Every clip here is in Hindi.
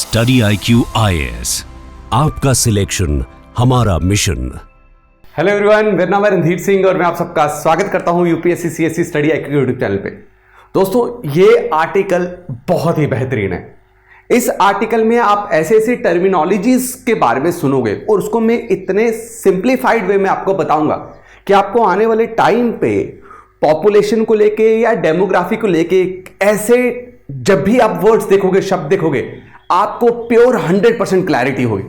स्टडी IQ IAS, आपका सिलेक्शन हमारा मिशन। हेलो एवरीवन, मेरा नाम है रणधीर सिंह और मैं आप सबका स्वागत करता हूं UPSC CSC study IQ YouTube channel पे। दोस्तों, ये आर्टिकल बहुत ही बेहतरीन है। इस आर्टिकल में आप ऐसे ऐसे टर्मिनोलॉजीज के बारे में सुनोगे और उसको मैं इतने सिंप्लीफाइड वे में आपको बताऊंगा कि आपको आने वाले टाइम पे पॉपुलेशन को लेके या डेमोग्राफी को लेके ऐसे जब भी आप वर्ड्स देखोगे, शब्द देखोगे, आपको प्योर 100% क्लैरिटी होगी।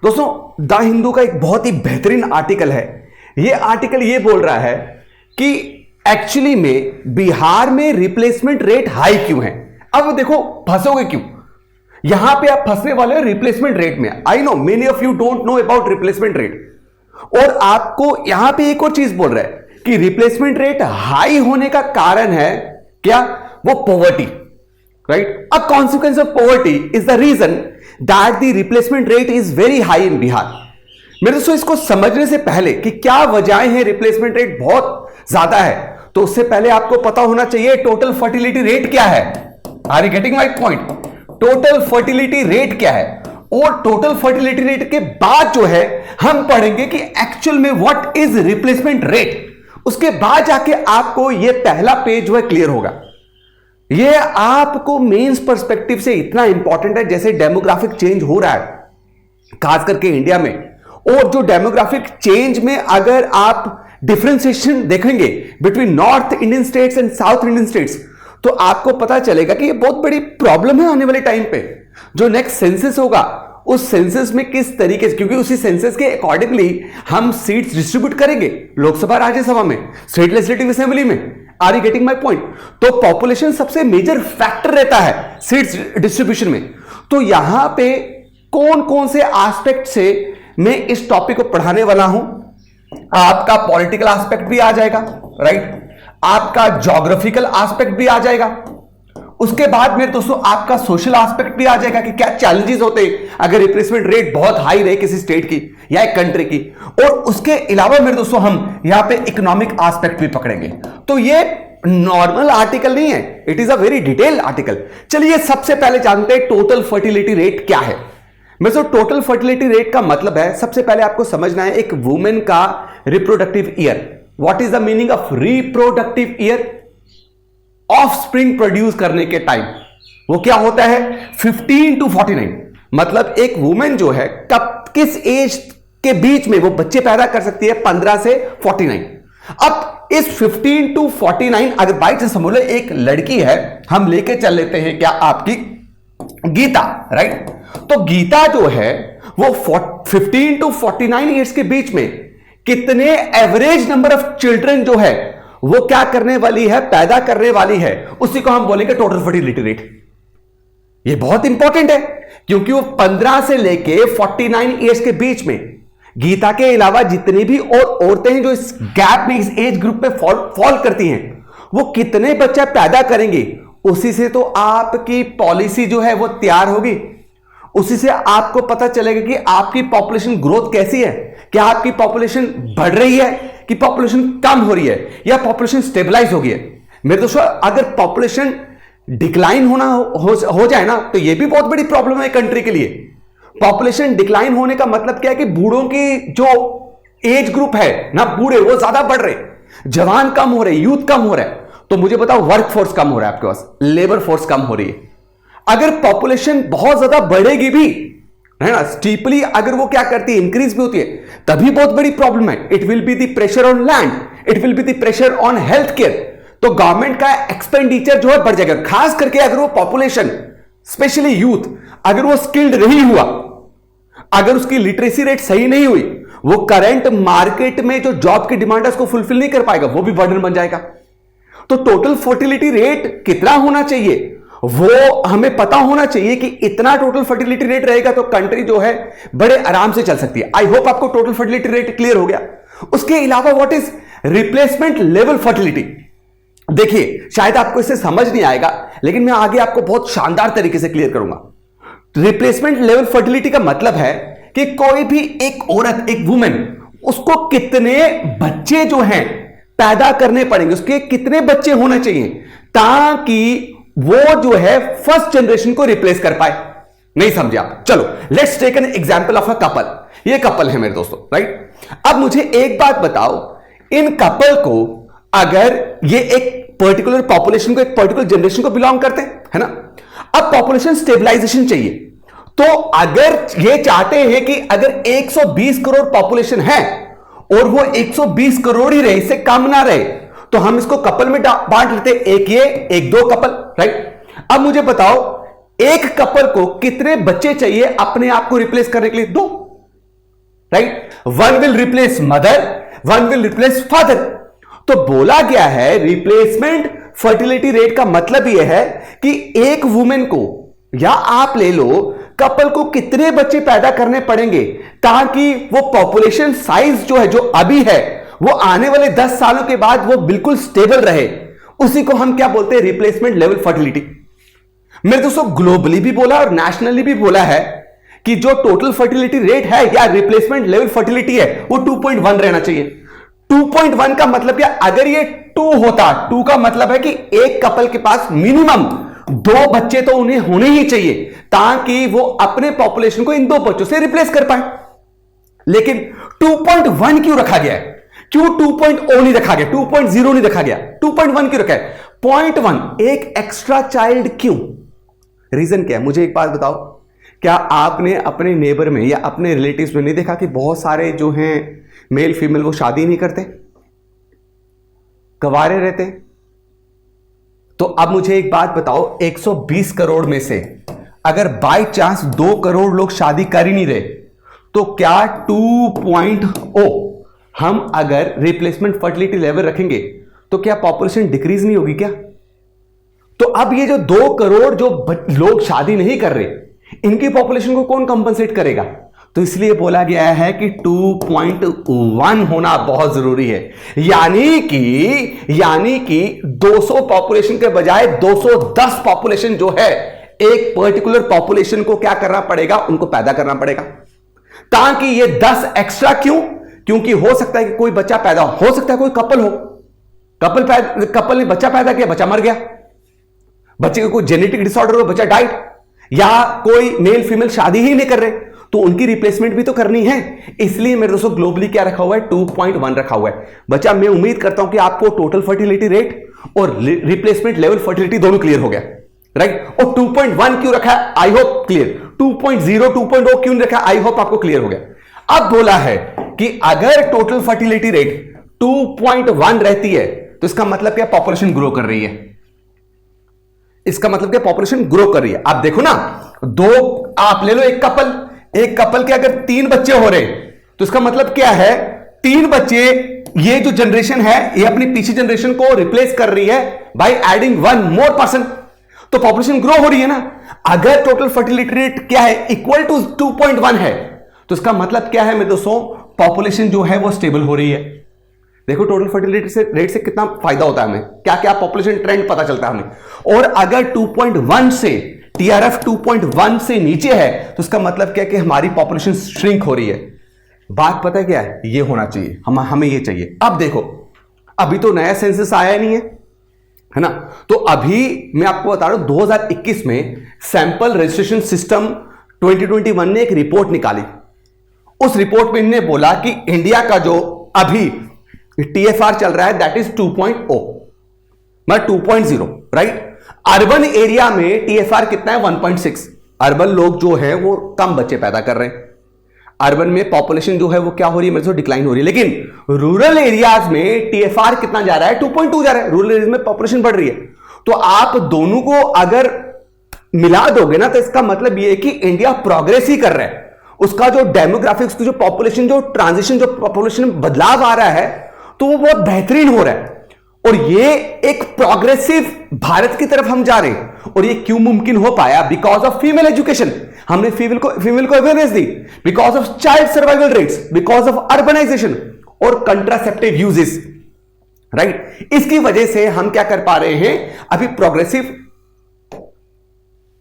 दोस्तों, द हिंदू का एक बहुत ही बेहतरीन आर्टिकल है। यह आर्टिकल यह बोल रहा है कि एक्चुअली में बिहार में रिप्लेसमेंट रेट हाई क्यों है। अब देखो, फंसोगे क्यों? यहां पे आप फंसने वाले हो रिप्लेसमेंट रेट में। I know many of you don't know about replacement rate. और आपको यहां पे एक और चीज बोल रहा है कि रिप्लेसमेंट रेट हाई होने का कारण है क्या? वो poverty, right? A consequence of poverty is the reason that the replacement rate is very high in Bihar. मेरे दोस्तों, इसको समझने से पहले कि क्या वजहें हैं रिप्लेसमेंट रेट बहुत ज्यादा है, तो उससे पहले आपको पता होना चाहिए टोटल फर्टिलिटी रेट क्या है। Are you getting my point? Total fertility rate क्या है, और टोटल फर्टिलिटी रेट के बाद जो है हम पढ़ेंगे कि एक्चुअल में व्हाट इज रिप्लेसमेंट रेट। उसके बाद जाके आपको यह पहला पेज जो है क्लियर होगा। यह आपको मेंस पर्सपेक्टिव से इतना इंपॉर्टेंट है जैसे डेमोग्राफिक चेंज हो रहा है खास करके इंडिया में। और जो डेमोग्राफिक चेंज में अगर आप डिफरेंशिएशन देखेंगे between north Indian states and south Indian states, तो आपको पता चलेगा कि यह बहुत बड़ी प्रॉब्लम है आने वाले टाइम पे। जो नेक्स्ट सेंसस होगा, उस सेंसस में किस तरीके से, क्योंकि उसी सेंसस के अकॉर्डिंगली हम सीट्स डिस्ट्रीब्यूट करेंगे लोकसभा, राज्यसभा में, स्टेट लेजिस्लेटिव असेंबली में। Are you getting my point? तो पॉपुलेशन सबसे मेजर फैक्टर रहता है सीट्स डिस्ट्रीब्यूशन में। तो यहां पे कौन कौन से एस्पेक्ट से मैं इस टॉपिक को पढ़ाने वाला हूं। आपका पॉलिटिकल एस्पेक्ट भी आ जाएगा, राइट? आपका ज्योग्राफिकल एस्पेक्ट भी आ जाएगा। उसके बाद मेरे दोस्तों आपका सोशल एस्पेक्ट भी आ जाएगा कि क्या चैलेंजेस होते हैं अगर रिप्लेसमेंट रेट बहुत हाई रहे किसी स्टेट की या एक कंट्री की। और उसके अलावा मेरे दोस्तों हम यहां पे इकोनॉमिक एस्पेक्ट भी पकड़ेंगे। तो ये नॉर्मल आर्टिकल नहीं है, it is a very detailed article. चलिए सबसे पहले जानते हैं टोटल फर्टिलिटी रेट क्या है। मेरे दोस्तों, टोटल फर्टिलिटी रेट का मतलब है, सबसे पहले आपको समझना है एक वुमेन का reproductive year. What is the meaning of reproductive year? Of spring produce करने के टाइम वो क्या होता है? 15 to 49। मतलब एक वुमेन जो है कब किस एज के बीच में वो बच्चे पैदा कर सकती है? 15 से 49। अब इस 15 to 49 अगर बाई चांस समझ लो एक लड़की है, हम लेके चल लेते हैं क्या आपकी गीता, राइट? तो गीता जो है वो 15 to 49 ईयर्स के बीच में कितने एवरेज नंबर ऑफ चिल्ड्रन जो है वो क्या करने वाली है, पैदा करने वाली है, उसी को हम बोलेंगे टोटल फर्टिलिटी रेट। ये बहुत इंपॉर्टेंट है क्योंकि वो 15 से लेके 49 ईयर्स के बीच में गीता के अलावा जितनी भी और औरतें हैं जो इस गैप में, इस एज ग्रुप में फॉल करती हैं, वो कितने बच्चे पैदा करेंगे, उसी से तो आपकी पॉलिसी जो है वो तैयार होगी। उसी से आपको पता चलेगा कि आपकी पॉपुलेशन ग्रोथ कैसी है, क्या आपकी पॉपुलेशन बढ़ रही है कि पॉपुलेशन कम हो रही है या पॉपुलेशन स्टेबलाइज हो गई है। मेरे दोस्तों, अगर पॉपुलेशन डिक्लाइन होना हो जाए ना, तो यह भी बहुत बड़ी प्रॉब्लम है कंट्री के लिए। पॉपुलेशन डिक्लाइन होने का मतलब क्या है कि बूढ़ों की जो एज ग्रुप है ना, बूढ़े वो ज्यादा बढ़ रहे, जवान कम हो रहे, यूथ कम हो रहा है। तो मुझे बताओ, वर्क फोर्स कम हो रहा है, आपके पास लेबर फोर्स कम हो रही है। अगर पॉपुलेशन बहुत ज्यादा बढ़ेगी भी है ना, स्टीपली अगर वो क्या करती है, इंक्रीज भी होती है, तभी बहुत बड़ी प्रॉब्लम है। It will be the pressure on land, it will be the pressure on health care. तो गवर्नमेंट का एक्सपेंडिचर जो है बढ़ जाएगा। खास करके अगर वो पॉपुलेशन, स्पेशली यूथ, अगर वो स्किल्ड नहीं हुआ, अगर उसकी लिटरेसी रेट सही नहीं हुई, वो करंट मार्केट में जो जॉब की डिमांड है उसको फुलफिल नहीं कर पाएगा, वो भी बर्डन बन जाएगा। तो टोटल फर्टिलिटी रेट कितना होना चाहिए वो हमें पता होना चाहिए कि इतना टोटल फर्टिलिटी रेट रहेगा तो कंट्री जो है बड़े आराम से चल सकती है। आई होप आपको टोटल फर्टिलिटी रेट क्लियर हो गया। उसके अलावा what is replacement level fertility? देखिए, शायद आपको इससे समझ नहीं आएगा, लेकिन मैं आगे आपको बहुत शानदार तरीके से क्लियर करूंगा। रिप्लेसमेंट लेवल फर्टिलिटी का मतलब है कि कोई भी एक औरत, एक वुमेन, उसको कितने बच्चे जो हैं पैदा करने पड़ेंगे, उसके कितने बच्चे होने चाहिए ताकि वो जो है फर्स्ट जनरेशन को रिप्लेस कर पाए। नहीं समझे आप? चलो let's take an example of a couple. ये कपल है मेरे दोस्तों, राइट? अब मुझे एक बात बताओ, इन कपल को अगर ये एक पर्टिकुलर पॉपुलेशन को, एक पर्टिकुलर जनरेशन को बिलोंग करते हैं, है ना? अब पॉपुलेशन स्टेबलाइजेशन चाहिए, तो अगर ये चाहते हैं कि अगर 120 करोड़ पॉपुलेशन है और वो 120 करोड़ ही रहे, इससे कम ना रहे, तो हम इसको कपल में बांट लेते, एक ये एक दो कपल, राइट? अब मुझे बताओ, एक कपल को कितने बच्चे चाहिए अपने आप को रिप्लेस करने के लिए? दो, right? One will replace mother, one will replace father. तो बोला गया है रिप्लेसमेंट फर्टिलिटी रेट का मतलब यह है कि एक वुमेन को, या आप ले लो, कपल को कितने बच्चे पैदा करने पड़ेंगे ताकि वो पॉपुलेशन साइज जो है, जो अभी है, वो आने वाले 10 सालों के बाद वो बिल्कुल स्टेबल रहे। उसी को हम क्या बोलते हैं? Replacement level fertility. मेरे दोस्तों ग्लोबली भी बोला और नेशनली भी बोला है कि जो टोटल फर्टिलिटी रेट है या रिप्लेसमेंट लेवल फर्टिलिटी है वो 2.1 रहना चाहिए। 2.1 का मतलब क्या? अगर ये 2 होता, 2 का मतलब है कि एक कपल के पास मिनिमम 2 बच्चे तो उन्हें होने ही चाहिए ताकि वो अपने पॉपुलेशन को इन 2 बच्चों से रिप्लेस कर पाए। लेकिन 2.1 क्यों रखा गया है? क्यों 2.0 नहीं रखा गया? 2.0 नहीं रखा गया? 2.1 क्यों रखा है? 0.1 एक एक्स्ट्रा चाइल्ड क्यों? रीजन क्या है? मुझे एक बात बताओ, क्या आपने अपने नेबर में या अपने रिलेटिव्स में नहीं देखा कि बहुत सारे जो हैं मेल फीमेल वो शादी नहीं करते, कवारे रहते? तो अब मुझे एक बात बताओ, 120 करोड़ में से अगर बाय चांस 2 करोड़ लोग शादी कर ही नहीं रहे, तो क्या 2.0 हम अगर रिप्लेसमेंट फर्टिलिटी लेवल रखेंगे तो क्या पॉपुलेशन डिक्रीज नहीं होगी क्या? तो अब ये जो 2 करोड़ जो लोग शादी नहीं कर रहे, इनकी पॉपुलेशन को कौन कंपनसेट करेगा? तो इसलिए बोला गया है कि 2.1 होना बहुत जरूरी है। यानी कि 200 पॉपुलेशन के बजाय 210 पॉपुलेशन जो है, एक पर्टिकुलर पॉपुलेशन को क्या करना पड़ेगा? उनको पैदा करना पड़ेगा, ताकि ये 10 एक्स्ट्रा क्यों? क्योंकि हो सकता है कि कोई बच्चा पैदा हो सकता है, कोई कपल हो, कपल ने बच्चा पैदा किया, बच्चा मर गया, बच्चे को कोई जेनेटिक डिसऑर्डर हो, बच्चा डाइड, या कोई मेल फीमेल शादी ही नहीं कर रहे, तो उनकी रिप्लेसमेंट भी तो करनी है। इसलिए मेरे दोस्तों ग्लोबली क्या रखा हुआ है? 2.1 रखा हुआ है। बच्चा मैं उम्मीद करता हूं कि आपको टोटल फर्टिलिटी रेट और रिप्लेसमेंट लेवल फर्टिलिटी दोनों क्लियर हो गया, राइट? और 2.1 क्यों रखा है? I hope clear. 2.0 2.0 क्यों रखा? आई होप आपको क्लियर हो गया। अब बोला है कि अगर टोटल फर्टिलिटी रेट 2.1 रहती है तो इसका मतलब क्या? पॉपुलेशन ग्रो कर रही है। इसका मतलब क्या? पॉपुलेशन ग्रो कर रही है। आप देखो ना, आप ले लो एक कपल के अगर 3 बच्चे हो रहे तो इसका मतलब क्या है? 3 बच्चे, ये जो जनरेशन है ये अपनी पीछे जनरेशन को रिप्लेस कर रही है बाय एडिंग 1 मोर पर्सन, तो पॉपुलेशन ग्रो हो रही है ना। अगर टोटल फर्टिलिटी रेट क्या है? इक्वल टू 2.1 है, तो इसका मतलब क्या है मेरे दोस्तों? पॉपुलेशन जो है वो स्टेबल हो रही है। देखो टोटल फर्टिलिटी रेट से कितना फायदा होता है हमें, क्या क्या पॉपुलेशन ट्रेंड पता चलता है हमें। और अगर 2.1 से टीआरएफ 2.1 से नीचे है तो इसका मतलब क्या है कि हमारी पॉपुलेशन श्रिंक हो रही है। बात पता है क्या है? ये होना चाहिए, हमें ये चाहिए। अब देखो, अभी तो नया सेंसस आया नहीं है ना? तो अभी मैं आपको बता रहा हूं 2021 में सैंपल रजिस्ट्रेशन सिस्टम 2021 ने एक रिपोर्ट निकाली। उस रिपोर्ट में इन्होंने बोला कि इंडिया का जो अभी टीएफआर चल रहा है दैट इज 2.0, मतलब 2.0, राइट? अर्बन एरिया में टीएफआर कितना है? 1.6। अर्बन लोग जो है वो कम बच्चे पैदा कर रहे हैं, अर्बन में पॉपुलेशन जो है वो क्या हो रही है मेरे से? डिक्लाइन हो रही है। लेकिन रूरल एरियाज में टीएफआर कितना जा रहा है? 2.2 जा रहा है। रूरल एरियाज में पॉपुलेशन बढ़ रही है। तो आप दोनों को अगर मिला दोगे ना तो इसका मतलब ये है कि इंडिया प्रोग्रेस ही कर रहा है। उसका जो डेमोग्राफिक्स, जो पॉपुलेशन, जो ट्रांजिशन, जो पॉपुलेशन में बदलाव आ रहा है तो वो बहुत बेहतरीन हो रहा है। और ये एक प्रोग्रेसिव भारत की तरफ हम जा रहे हैं। और ये क्यों मुमकिन हो पाया? Because of female education. हमने फीमेल को अवेयरनेस दी, because of child survival rates, because of urbanisation और कंट्रासेप्टिव यूजेस, राइट? इसकी वजह से हम क्या कर पा रहे हैं? अभी प्रोग्रेसिव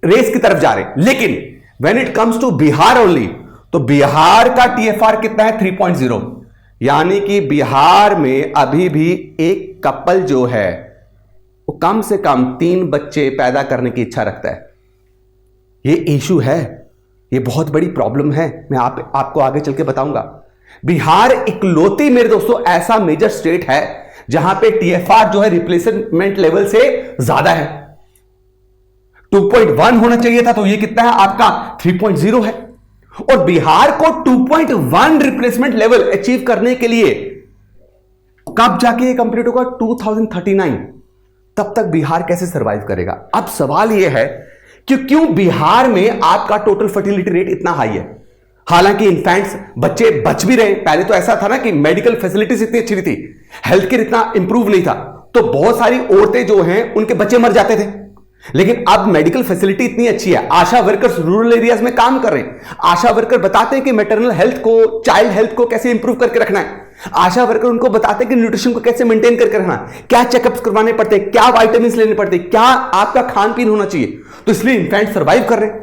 रेस की तरफ जा रहे हैं। लेकिन when it comes to Bihar only, तो बिहार का टीएफआर कितना है? 3.0। यानी कि बिहार में अभी भी एक कपल जो है वो कम से कम 3 बच्चे पैदा करने की इच्छा रखता है। ये इशू है। ये बहुत बड़ी प्रॉब्लम है, मैं आपको आगे चल के बताऊंगा। बिहार इकलौती मेरे दोस्तों ऐसा मेजर स्टेट है जहां पे टीएफआर जो है रिप्लेसमेंट लेवल से ज्यादा है। 2.1 होना चाहिए था, तो ये कितना है आपका 3.0 है। और बिहार को 2.1 रिप्लेसमेंट लेवल अचीव करने के लिए कब जाके ये कंप्लीट होगा? 2039। तब तक बिहार कैसे सरवाइव करेगा? अब सवाल यह है कि क्यों बिहार में आपका टोटल फर्टिलिटी रेट इतना हाई है, हालांकि इनफैंट्स बच्चे बच भी रहे। पहले तो ऐसा था ना कि मेडिकल फैसिलिटीज इतनी अच्छी नहीं थी, हेल्थ केयर इतना इंप्रूव नहीं था, तो बहुत सारी औरतें जो हैं उनके बच्चे मर जाते थे। लेकिन अब मेडिकल फैसिलिटी इतनी अच्छी है, आशा वर्कर्स रूरल एरियाज में काम कर रहे हैं। आशा वर्कर बताते हैं कि मैटरनल हेल्थ को, चाइल्ड हेल्थ को कैसे इंप्रूव करके रखना है। आशा वर्कर उनको बताते हैं कि न्यूट्रिशन को कैसे मेंटेन करके रखना है, क्या चेकअप्स करवाने पड़ते हैं, क्या विटामिन लेने पड़ते हैं, क्या आपका खान पीन होना चाहिए। तो इसलिए इन्फेंट सर्वाइव कर रहे हैं,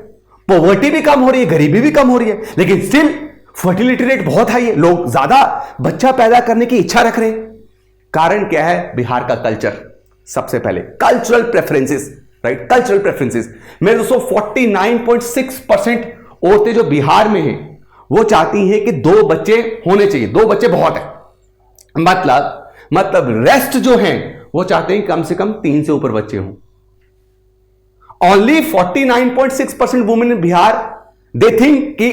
पॉवर्टी भी कम हो रही है, गरीबी भी कम हो रही है, लेकिन स्टिल फर्टिलिटी रेट बहुत हाई है। लोग ज्यादा बच्चा पैदा करने की इच्छा रख रहे हैं। कारण क्या है? बिहार का कल्चर। सबसे पहले cultural preferences, right? Cultural preferences. मेरे दोस्तों 49.6% औरतें जो बिहार में हैं वो चाहती हैं कि 2 बच्चे होने चाहिए। 2 बच्चे बहुत है, मतलब रेस्ट जो हैं वो चाहते हैं कम से कम 3 से ऊपर बच्चे हों। Only 49.6% women in Bihar they think कि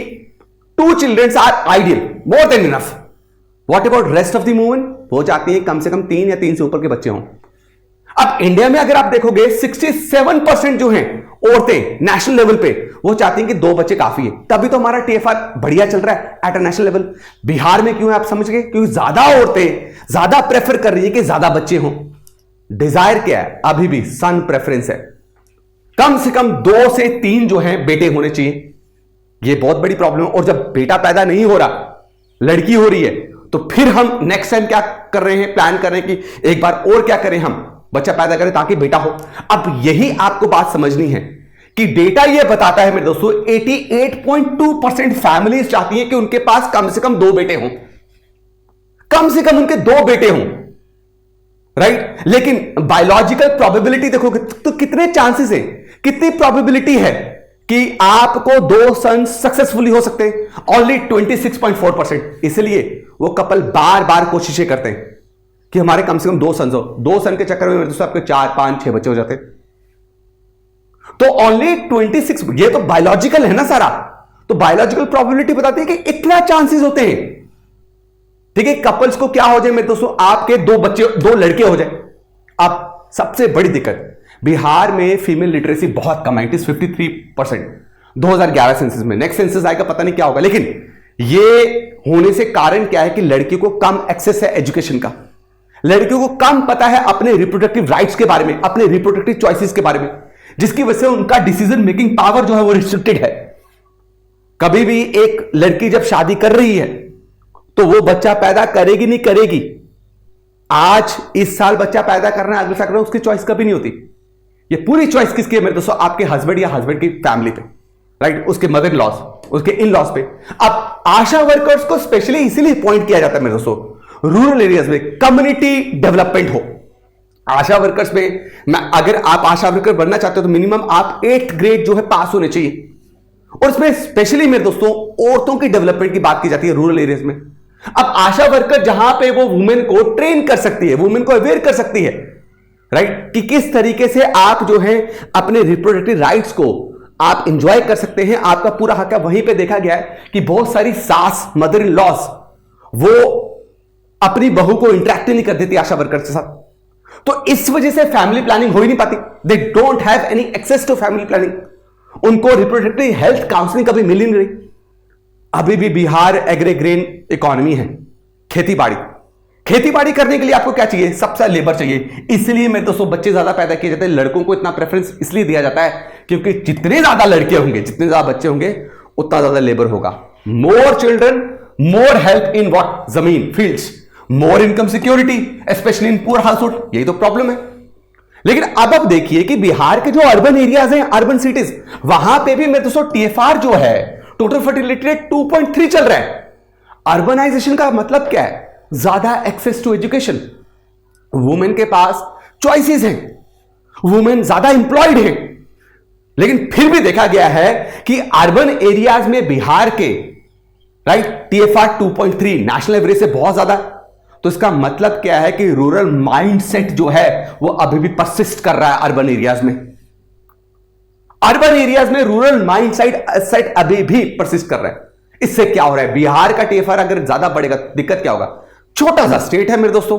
2 children are ideal, more than enough. What about rest of the women? वो चाहती हैं कम से कम 3 या 3 से ऊपर के बच्चे हों। अब इंडिया में अगर आप देखोगे 67% जो हैं औरतें नेशनल लेवल पे वो चाहती हैं कि 2 बच्चे काफी है। तभी तो हमारा टीएफआर बढ़िया चल रहा है at a national level. Bihar में क्यों है आप समझ गए? क्योंकि ज्यादा औरतें ज्यादा प्रेफर कर रही है कि ज्यादा बच्चे हों। डिजायर क्या है? अभी भी सन प्रेफरेंस है, कम से कम 2 से 3 जो हैं बेटे होने चाहिए। यह बहुत बड़ी प्रॉब्लम है। और जब बेटा पैदा नहीं हो रहा, लड़की हो रही है, तो फिर हम नेक्स्ट टाइम क्या कर रहे हैं? प्लान कर रहे हैं कि एक बार और क्या करें, हम बच्चा पैदा करें ताकि बेटा हो। अब यही आपको बात समझनी है कि डेटा यह बताता है मेरे दोस्तों 88.2% फैमिलीज चाहती हैं कि उनके पास कम से कम 2 बेटे हों, कम से कम उनके 2 बेटे हों, राइट? लेकिन बायोलॉजिकल प्रोबेबिलिटी देखोगे तो कितने चांसेस है, कितनी प्रोबेबिलिटी है कि आपको 2 सन सक्सेसफुली हो सकते हैं? ओनली 26.4%। इसलिए वो कपल बार बार कोशिशें करते हैं कि हमारे कम से कम 2 सन्स हो। 2 सन के चक्कर में मेरे दोस्तों आपके 4, 5, 6 बच्चे हो जाते। तो ओनली 26, ये तो बायोलॉजिकल है ना सारा, तो बायोलॉजिकल प्रोबेबिलिटी बताती है कि इतना चांसेस होते हैं। ठीक है, कपल्स को क्या हो जाए मेरे दोस्तों, आपके 2 बच्चे, 2 लड़के हो जाए। अब सबसे बड़ी दिक्कत, बिहार में फीमेल लिटरेसी बहुत कम है, इट इज 53% 2011 सेंसस में। नेक्स्ट सेंसस आएगा पता नहीं क्या होगा, लेकिन ये होने से कारण क्या है कि लड़कियों को कम एक्सेस है एजुकेशन का, लड़कियों को कम पता है अपने रिप्रोडक्टिव राइट्स के बारे में, अपने रिप्रोडक्टिव चॉइसेस के बारे में, जिसकी वजह से उनका डिसीजन मेकिंग पावर जो है वो रिस्ट्रिक्टेड है। कभी भी एक लड़की जब शादी कर रही है तो वो बच्चा पैदा करेगी नहीं करेगी, आज इस साल बच्चा पैदा करना है, अगले साल करना है, उसकी चॉइस कभी नहीं होती। ये पूरी चॉइस किसकी है मेरे दोस्तों? आपके हस्बैंड या हस्बैंड की फैमिली पे, राइट? उसके मदर इन लॉस, उसके इन लॉस पे। अब आशा वर्कर्स को स्पेशली इसीलिए पॉइंट किया जाता है मेरे दोस्तों, रूरल एरियाज में कम्युनिटी डेवलपमेंट हो। आशा वर्कर्स में अगर आप आशा वर्कर बनना चाहते हो तो मिनिमम आप 8th ग्रेड जो है पास होने चाहिए। और इसमें स्पेशली मेरे दोस्तों औरतों की डेवलपमेंट की बात की जाती है रूरल एरियाज में। अब आशा वर्कर जहां पे वो वुमेन को ट्रेन कर सकती है, वुमेन को अवेयर कर सकती है, राइट, कि किस तरीके से आप जो है अपने रिप्रोडक्टिव राइट्स को आप इंजॉय कर सकते हैं, आपका पूरा हक है। वहीं पे देखा गया है कि बहुत सारी सास, मदर इन लॉस, वो अपनी बहू को इंटरेक्ट नहीं कर देती आशा वर्कर के साथ। तो इस वजह से फैमिली प्लानिंग हो ही नहीं पाती। They don't have any access to family planning. उनको रिप्रोडक्टिव हेल्थ काउंसलिंग कभी मिल ही नहीं रही। अभी भी बिहार एग्रीग्रेन इकोनॉमी है, खेती बाड़ी करने के लिए आपको क्या चाहिए? सबसे लेबर चाहिए। इसलिए मेरे दोस्तों बच्चे ज्यादा पैदा किए जाते हैं। लड़कों को इतना प्रेफरेंस इसलिए दिया जाता है क्योंकि जितने ज्यादा लड़के होंगे, जितने ज्यादा बच्चे होंगे, उतना ज्यादा लेबर होगा। More children, more help in what? जमीन, fields, more income security, specially in poor household. यही तो प्रॉब्लम है। लेकिन अब देखिए कि बिहार के जो अर्बन एरियाज हैं, अर्बन सिटीज, वहां पे भी मेरे दोस्तों टीएफआर जो है, टोटल फर्टिलिटी रेट 2.3 चल रहा है। अर्बनाइजेशन का मतलब क्या है? ज्यादा एक्सेस टू एजुकेशन, वुमेन के पास चॉइसेस हैं, वुमेन ज्यादा इंप्लॉयड हैं। लेकिन फिर भी देखा गया है कि अर्बन एरियाज में बिहार के राइट TFR 2.3 नेशनल एवरेज से बहुत ज्यादा है। तो इसका मतलब क्या है कि रूरल माइंडसेट जो है वो अभी भी परसिस्ट कर रहा है अर्बन एरियाज में। अर्बन एरियाज में रूरल माइंडसेट अभी भी परसिस्ट कर रहा है। इससे क्या हो रहा है, बिहार का TFR अगर ज्यादा बढ़ेगा दिक्कत क्या होगा? छोटा सा स्टेट है मेरे दोस्तों,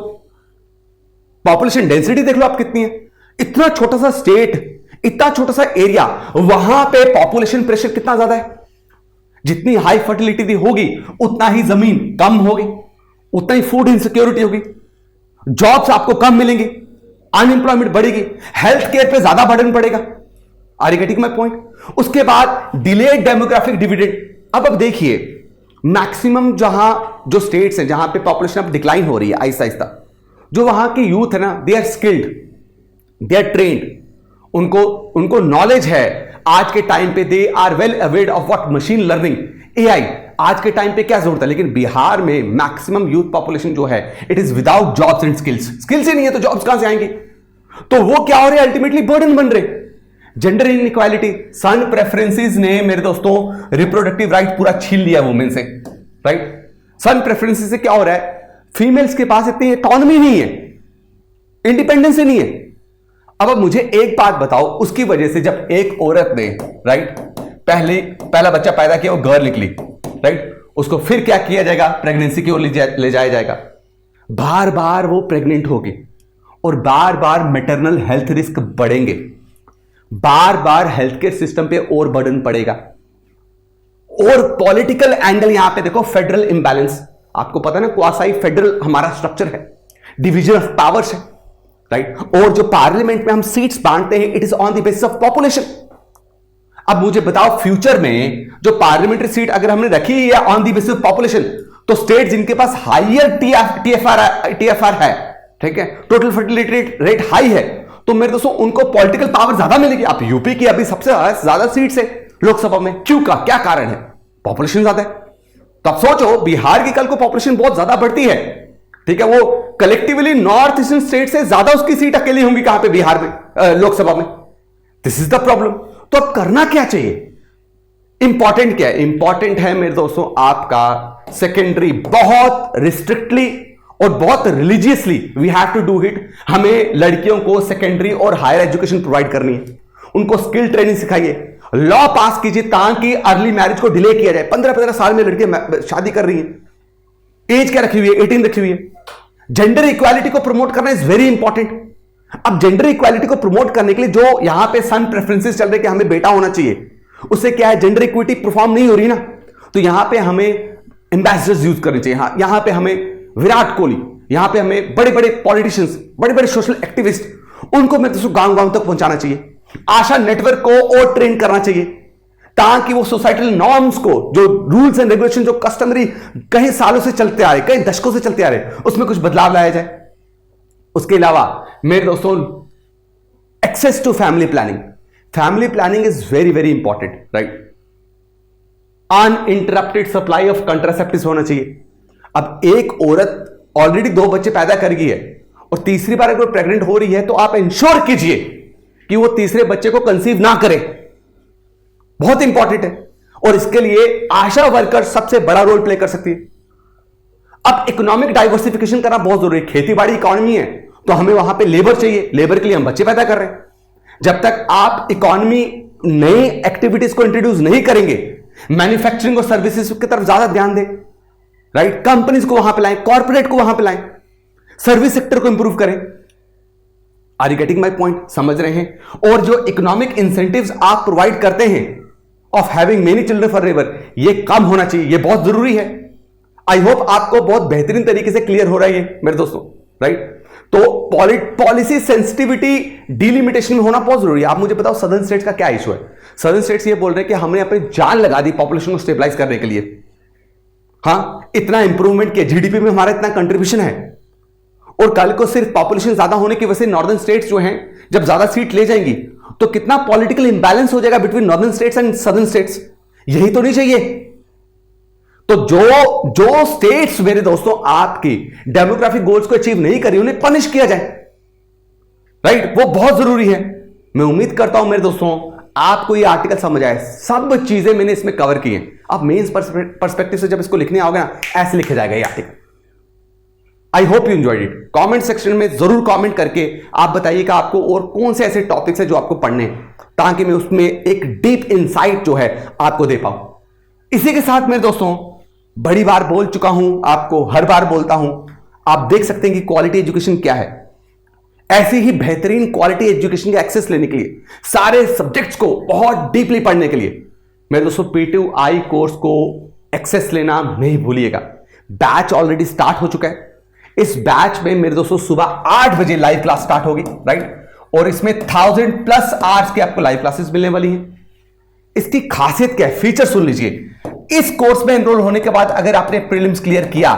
पॉपुलेशन डेंसिटी देख लो आप कितनी है। इतना छोटा सा स्टेट, इतना छोटा सा एरिया, वहां पे पॉपुलेशन प्रेशर कितना ज्यादा है। जितनी हाई फर्टिलिटी होगी उतना ही जमीन कम होगी, उतना ही फूड इनसिक्योरिटी होगी, जॉब्स आपको कम मिलेंगी, अनएम्प्लॉयमेंट बढ़ेगी, हेल्थ केयर पे ज्यादा बर्डन पड़ेगा। Are you getting my point? उसके बाद डिलेड डेमोग्राफिक डिविडेंड। अब देखिए मैक्सिमम जो स्टेट्स हैं जहां पे पॉपुलेशन अब डिक्लाइन हो रही है आहिस्ता आहिस्ता, जो वहां के यूथ है ना, they are skilled, they are trained, उनको नॉलेज है। आज के टाइम पे they are well aware of what machine learning, AI आज के टाइम पे क्या जरूरत है। लेकिन बिहार में मैक्सिमम यूथ पॉपुलेशन जो है it is without jobs and skills ही नहीं है, तो जॉब्स कहां से आएंगे? तो वो क्या हो रहे हैं, अल्टीमेटली बर्डन बन रहे। जेंडर इनइक्वालिटी, सन प्रेफरेंसेस ने मेरे दोस्तों रिप्रोडक्टिव राइट पूरा छीन लिया वुमेन से, राइट। सन प्रेफरेंसेस से क्या हो रहा है, फीमेल्स के पास इतनी इकोनॉमी नहीं है, इंडिपेंडेंस नहीं है। अब मुझे एक बात बताओ, उसकी वजह से जब एक औरत ने राइट पहला बच्चा पैदा किया, वो गर्ल निकली, राइट, उसको फिर क्या किया जाएगा, प्रेगनेंसी की ओर ले जाया जाएगा। बार बार वो प्रेग्नेंट होगी और बार बार मैटरनल हेल्थ रिस्क बढ़ेंगे, बार बार हेल्थ केयर सिस्टम पे और बर्डन पड़ेगा। और पॉलिटिकल एंगल यहां पे देखो, फेडरल इंबैलेंस, आपको पता है ना क्वासाई फेडरल हमारा स्ट्रक्चर है, डिवीजन ऑफ पावर्स है, राइट। और जो पार्लियामेंट में हम सीट्स बांटते हैं it is on the basis of population. अब मुझे बताओ फ्यूचर में जो पार्लियामेंट्री सीट अगर हमने रखी है on the basis of population, तो स्टेट जिनके पास हायर TFR है, ठीक है, टोटल फर्टिलिटी रेट हाई है, तो मेरे दोस्तों उनको पॉलिटिकल पावर ज्यादा मिलेगी। आप यूपी की अभी सबसे ज्यादा सीट्स है लोकसभा में, क्यों का क्या कारण है, पॉपुलेशन ज्यादा है। तो आप सोचो बिहार की कल को पॉपुलेशन बहुत ज्यादा बढ़ती है, ठीक है, वो कलेक्टिवली नॉर्थ ईस्टर्न स्टेट से ज्यादा उसकी सीट अकेली होंगी कहां पे, बिहार में, लोकसभा में। This is the problem. तो अब करना क्या चाहिए, इंपॉर्टेंट क्या है, इंपॉर्टेंट है मेरे दोस्तों आपका सेकेंडरी, बहुत रिस्ट्रिक्टली और बहुत religiously we have to do it. हमें लड़कियों को सेकेंडरी और हायर एजुकेशन प्रोवाइड करनी है, उनको स्किल ट्रेनिंग सिखाइए, लॉ पास कीजिए ताकि अर्ली मैरिज को डिले किया जाए। 15-15 साल में लड़कियां शादी कर रही हैं, एज क्या रखी हुई है, 18 रखी हुई है। जेंडर इक्वालिटी को प्रमोट करना इज वेरी इंपॉर्टेंट। अब जेंडर इक्वालिटी को प्रमोट करने के लिए जो यहां पे सन प्रेफरेंसेस चल रहे कि हमें बेटा होना चाहिए, उससे क्या है, जेंडर इक्विटी परफॉर्म नहीं हो रही ना। तो यहां पे हमें एम्बेसडर्स यूज करने चाहिए, यहां पे हमें विराट कोहली, यहां पे हमें बड़े बड़े पॉलिटिशियंस, बड़े बड़े सोशल एक्टिविस्ट, उनको मैं तो गांव गांव तक पहुंचाना चाहिए। आशा नेटवर्क को और ट्रेन करना चाहिए ताकि वो सोसाइटल नॉर्म्स को, जो रूल्स एंड रेगुलेशन, जो कस्टमरी कई सालों से चलते आ रहे, कई दशकों से चलते आ रहे, उसमें कुछ बदलाव लाया जाए। उसके अलावा मेरे दोस्तों access to family planning, family planning is very very important, right. Uninterrupted supply of contraceptives होना चाहिए। अब एक औरत ऑलरेडी 2 बच्चे पैदा कर गई है और तीसरी बार अगर प्रेग्नेंट हो रही है तो आप इंश्योर कीजिए कि वो तीसरे बच्चे को कंसीव ना करे, बहुत इंपॉर्टेंट है। और इसके लिए आशा वर्कर सबसे बड़ा रोल प्ले कर सकती है। अब इकोनॉमिक डाइवर्सिफिकेशन करना बहुत जरूरी है। खेती बाड़ी इकोनॉमी है तो हमें वहां पे लेबर चाहिए, लेबर के लिए हम बच्चे पैदा कर रहे हैं। जब तक आप इकोनॉमी नई एक्टिविटीज को इंट्रोड्यूस नहीं करेंगे, मैन्युफैक्चरिंग और सर्विसेज की तरफ ज्यादा ध्यान दें, राइट, कंपनीज को वहां पे लाएं, कॉर्पोरेट को वहां पे लाएं, सर्विस सेक्टर को इंप्रूव करें। Are you getting my point, समझ रहे हैं। और जो इकोनॉमिक इंसेंटिव्स आप प्रोवाइड करते हैं of having many children forever, ये कम होना चाहिए, ये बहुत जरूरी है। आई होप आपको बहुत बेहतरीन तरीके से क्लियर हो रहा है ये मेरे दोस्तों, राइट। तो पॉलिसी सेंसिटिविटी डिलिमिटेशन होना बहुत जरूरी है। आप मुझे बताओ सदर्न स्टेट्स का क्या इशू है। सदर्न स्टेट्स ये बोल रहे हैं कि हमने अपनी जान लगा दी पॉपुलेशन को स्टेबलाइज करने के लिए। हाँ, इतना इंप्रूवमेंट किया, जीडीपी में हमारा इतना कंट्रीब्यूशन है, और कल को सिर्फ पॉपुलेशन ज्यादा होने की वजह से नॉर्दर्न स्टेट्स जो हैं जब ज्यादा सीट ले जाएंगी तो कितना पॉलिटिकल इंबैलेंस हो जाएगा between northern states and southern states. यही तो नहीं चाहिए। तो जो स्टेट्स मेरे दोस्तों आपकी डेमोग्राफिक गोल्स को अचीव नहीं करी, उन्हें पनिश किया जाए, राइट, वो बहुत जरूरी है। मैं उम्मीद करता हूं मेरे दोस्तों आपको ये आर्टिकल समझ आए, सब चीजें मैंने इसमें कवर की हैं। आप मेंस पर्सपेक्टिव से जब इसको लिखने आओगे ना, ऐसे लिखा जाएगा ये article. I hope you enjoyed it. Comment section में जरूर कमेंट करके आप बताइएगा आपको और कौन से ऐसे टॉपिक्स है जो आपको पढ़ने हैं, ताकि मैं उसमें एक डीप इंसाइट जो है आपको दे पाऊं। इसी के साथ मेरे दोस्तों, बड़ी बार बोल चुका हूं, आपको हर बार बोलता हूं, आप देख सकते हैं कि क्वालिटी एजुकेशन क्या है। ऐसी ही बेहतरीन क्वालिटी एजुकेशन का एक्सेस लेने के लिए, सारे सब्जेक्ट्स को बहुत डीपली पढ़ने के लिए मेरे दोस्तों P2I कोर्स को एक्सेस लेना नहीं भूलिएगा। बैच ऑलरेडी स्टार्ट हो चुका है। इस बैच में मेरे दोस्तों सुबह 8 बजे लाइव क्लास स्टार्ट होगी, राइट, और इसमें 1000+ आवर्स की आपको लाइव क्लासेस मिलने वाली हैं। इसकी खासियत क्या है, फीचर सुन लीजिए। इस कोर्स में एनरोल होने के बाद अगर आपने प्रीलिम्स क्लियर किया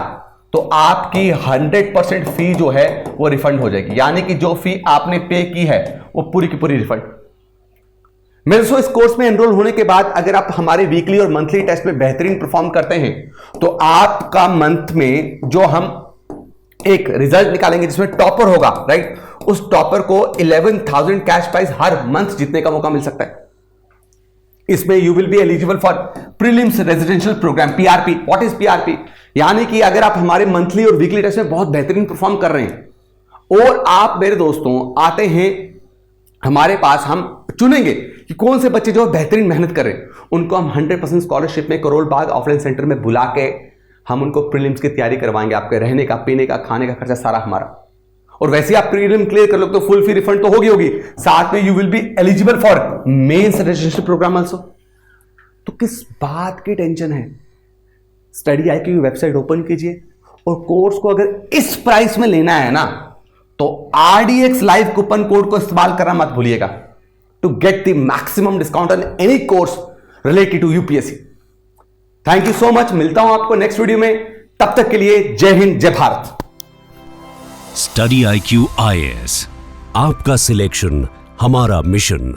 तो आपकी 100% फी जो है वो रिफंड हो जाएगी, यानी कि जो फी आपने पे की है वो पूरी की पूरी रिफंड। मेरे दोस्तों, इस कोर्स में एनरोल होने के बाद अगर आप हमारे वीकली और मंथली टेस्ट में बेहतरीन परफॉर्म करते हैं तो आपका मंथ में जो हम एक रिजल्ट निकालेंगे जिसमें टॉपर होगा, राइट, उस टॉपर को 11,000 कैश प्राइज हर मंथ जीतने का मौका मिल सकता है। इसमें you will be eligible for prelims residential programme, PRP। What is PRP? यानी कि अगर आप हमारे मंथली और वीकली टेस्ट में बहुत बेहतरीन परफॉर्म कर रहे हैं और आप मेरे दोस्तों आते हैं हमारे पास, हम चुनेंगे कि कौन से बच्चे जो बेहतरीन मेहनत कर रहे हैं, उनको हम 100% स्कॉलरशिप में करोल बाग ऑफलाइन सेंटर में बुला के हम उनको प्रीलिम्स की तैयारी करवाएंगे। आपके रहने का, पीने का, खाने का खर्चा सारा हमारा। और वैसे आप प्रीलिम क्लियर कर लो तो फुल फी रिफंड तो होगी, साथ में you will be eligible for mains registration programme also. तो किस बात की टेंशन है? स्टडी IQ की वेबसाइट ओपन कीजिए और कोर्स को अगर इस प्राइस में लेना है ना, तो RDX लाइव कूपन कोड को इस्तेमाल करना मत भूलिएगा to get the maximum discount on any course related to UPSC। Thank you so much. मिलता हूं आपको नेक्स्ट वीडियो में। तब तक के लिए जय हिंद, जय भारत। स्टडी IQ IAS, आपका सिलेक्शन हमारा मिशन।